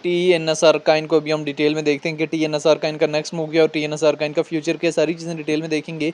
TNSR का इनको अभी हम डिटेल में देखते हैं कि TNSR का इनका नेक्स्ट मूव क्या और TNSR का इनका फ्यूचर क्या, सारी चीज़ें डिटेल में देखेंगे।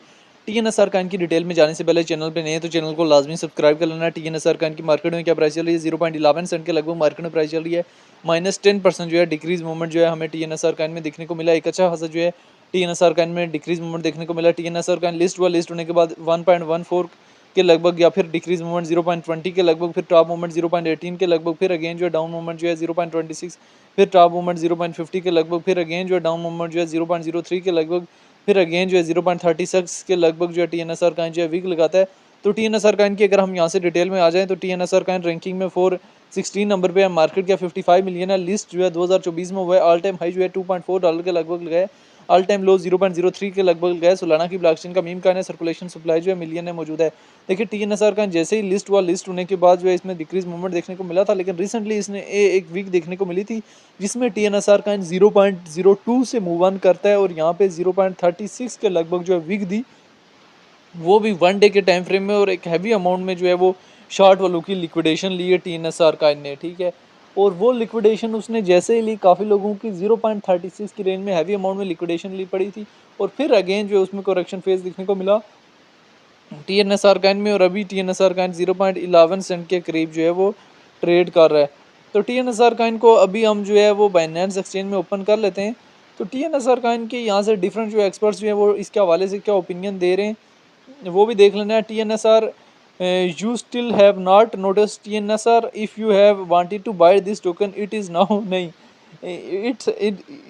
TNSR का इनकी डिटेल में जाने से पहले चैनल पे नए हैं तो चैनल को लाजमी सब्सक्राइब कर लेना। TNSR का इनकी मार्केट में क्या प्राइस चल रही है, 0.11 सेंट के लगभग मार्केट में प्राइस चल रही है। -10% जो है डिक्रीज मूवमेंट जो है हमें TNSR का इनमें देखने को मिला। एक अच्छा खासा जो है TNSR का इनमें डिक्रीज मूवमेंट देखने को मिला। TNSR का लिस्ट हुआ, लिस्ट होने के बाद 1.14 के लगभग या फिर डिक्रीज मूवमेंट 0.20 के लगभग, फिर टॉप मूवमेंट 0.18 के लगभग, फिर अगेन जो है डाउन मूवमेंट जो है 0.26, फिर टॉप मूवमेंट 0.50 के लगभग, फिर अगेन जो है डाउन मूवमेंट जो है 0.03 के लगभग, फिर अगेन जो है 0.36 के लगभग जो है TNSR का जो है वीक लगाता है। तो TNSR का की अगर हम यहाँ से डिटेल में आ जाएं तो TNSR का रैंकिंग में 416 नंबर पे है, मार्केट क्या 55 मिलियन है। लिस्ट जो है 2024 में हुआ है। ऑल टाइम हाई जो है $2.4 के लगभग लगाए, ऑल टाइम लो 0.03 के लगभग गए। सोलाना की ब्लॉकचेन का मीम का है, सर्कुलेशन सप्लाई जो है मिलियन में मौजूद है। देखिए TNSR का जैसे ही लिस्ट हुआ, लिस्ट होने के बाद जो है इसमें डिक्रीज मूवमेंट देखने को मिला था, लेकिन रिसेंटली इसने एक वीक देखने को मिली थी जिसमें TNSR का 0.02 से मूव ऑन करता है और यहाँ पे 0.36 के लगभग जो है वीक दी, वो भी 1 डे के टाइम फ्रेम में, और एक हैवी अमाउंट में जो है वो शॉर्ट वालों की लिक्विडेशन ली है TNSR का ने, ठीक है। और वो लिक्विडेशन उसने जैसे ही ली, काफ़ी लोगों की 0.36 की रेंज में हैवी अमाउंट में लिक्विडेशन ली पड़ी थी, और फिर अगेन जो है उसमें करेक्शन फेज दिखने को मिला TNSR कॉइन में, और अभी TNSR कॉइन 0.11 सेंट के करीब जो है वो ट्रेड कर रहा है। तो TNSR कॉइन को अभी हम जो है वो बाइनेंस एक्सचेंज में ओपन कर लेते हैं। तो TNSR कॉइन के यहाँ से डिफरेंट जो एक्सपर्ट्स जो है वो इसके हवाले से क्या ओपिनियन दे रहे हैं वो भी देख लेना है। TNSR you still have not noticed TNSR, if you have wanted to buy this token it is now नहीं,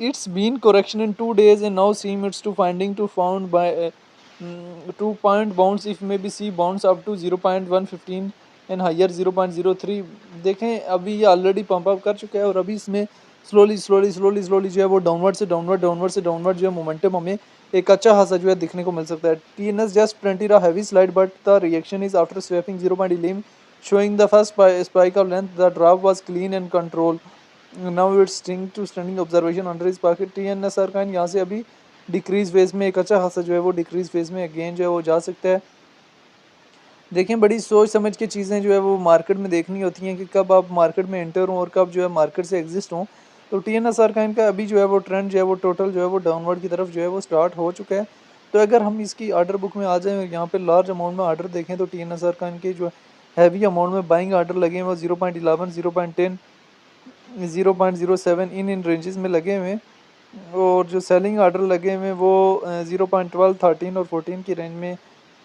it's been correction in 2 days and now seem it's to finding to found by 2 point bounce if maybe see bounce up to 0.115 and higher 0.03। देखें अभी ये already pump up कर चुका है और अभी इसमें स्लोली जो है वो डाउनवर्ड जो है मोमेंटम हमें एक अच्छा खासा जो है दिखने को मिल सकता है। TNS just printed a heavy slide but the reaction is after swapping 0.11 showing the first spike of length. The drop was clean and controlled. Now it's standing observation under his pocket। TNSR का यहाँ से अभी decrease phase में एक अच्छा खासा जो है वो डिक्रीज फेज में अगेन जो है वो जा सकता है। देखें बड़ी सोच समझ के चीज़ें जो है वो मार्केट में देखनी होती हैं कि कब आप मार्केट में एंटर हों और कब जो है मार्केट से एग्जिस्ट हों। तो TNSR का इनका अभी जो है वो ट्रेंड जो है वो टोटल जो है वो डाउनवर्ड की तरफ जो है वो स्टार्ट हो चुका है। तो अगर हम इसकी ऑर्डर बुक में आ जाएँ और यहाँ पे लार्ज अमाउंट में ऑर्डर देखें तो TNSR का इनके जो हैवी अमाउंट में बाइंग ऑर्डर लगे हुए 0.11, 0.10, 0.07 इन रेंजेस में लगे हुए हैं, और जो सेलिंग ऑर्डर लगे हुए हैं वो 0.12, 13 और 14 की रेंज में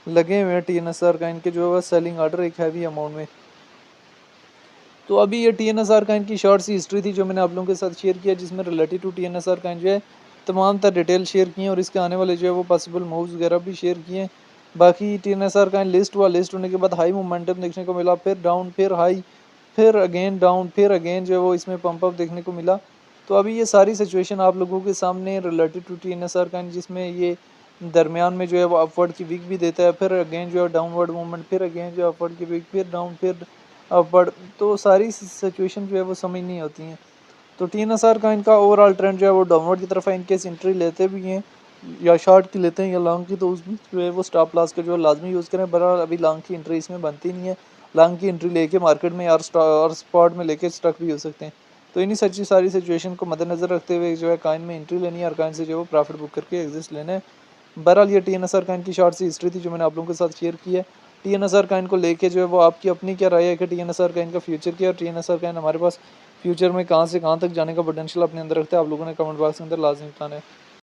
लगे हुए हैं। TNSR का इनके जो है सेलिंग ऑर्डर एक हैवी अमाउंट में। तो अभी ये TNSR का इनकी शॉर्ट सी हिस्ट्री थी जो मैंने आप लोगों के साथ शेयर किया, जिसमें रिलेटेड टू TNSR का जो है तमाम तर डिटेल शेयर किए और इसके आने वाले जो है वो पॉसिबल मूव्स वगैरह भी शेयर किए। बाकी TNSR का लिस्ट हुआ, लिस्ट होने के बाद हाई मोमेंटम देखने को मिला, फिर डाउन, फिर हाई, फिर अगेन डाउन, फिर अगेन जो है वो इसमें पंप अप देखने को मिला। तो अभी ये सारी सिचुएशन आप लोगों के सामने रिलेटेड टू TNSR का, जिसमें ये दरमियान में जो है वो अपवर्ड की वीक भी देता है, फिर अगेन जो है डाउनवर्ड मूवमेंट, फिर अगेन जो है अपवर्ड की वीक, फिर डाउन, फिर अपवर्ड। तो सारी सिचुएशन जो है वो समझ नहीं होती हैं। तो TNSR का इनका ओवरऑल ट्रेंड जो है वो डाउनवर्ड की तरफ है। इनकेस एंट्री लेते भी हैं या शॉर्ट की लेते हैं या लॉन्ग की, तो उसमें जो है वो स्टॉप लॉस का जो है लाजमी यूज़ करें। बहरहाल अभी लॉन्ग की एंट्री इसमें बनती नहीं है। लॉन्ग की एंट्री लेके मार्केट में और स्पॉट में लेके स्टक भी हो सकते हैं। तो इन्हीं सच्ची सारी सिचुएशन को मद्देनजर रखते हुए जो है कॉइन में एंट्री लेनी है और कॉइन से जो है वो प्रॉफिट बुक करके एग्जिस्ट लेना है। बहरहाल ये TNSR कॉइन की शॉर्ट सी हिस्ट्री थी जो मैंने आप लोगों के साथ शेयर की है। TNSR कॉइन को लेके जो है वो आपकी अपनी क्या राय है कि TNSR कॉइन का फ्यूचर क्या है और TNSR कॉइन हमारे पास फ्यूचर में कहाँ से कहाँ तक जाने का पोटेंशियल अपने अंदर रखता है, आप लोगों ने कमेंट बॉक्स के अंदर लाजमी बताना है।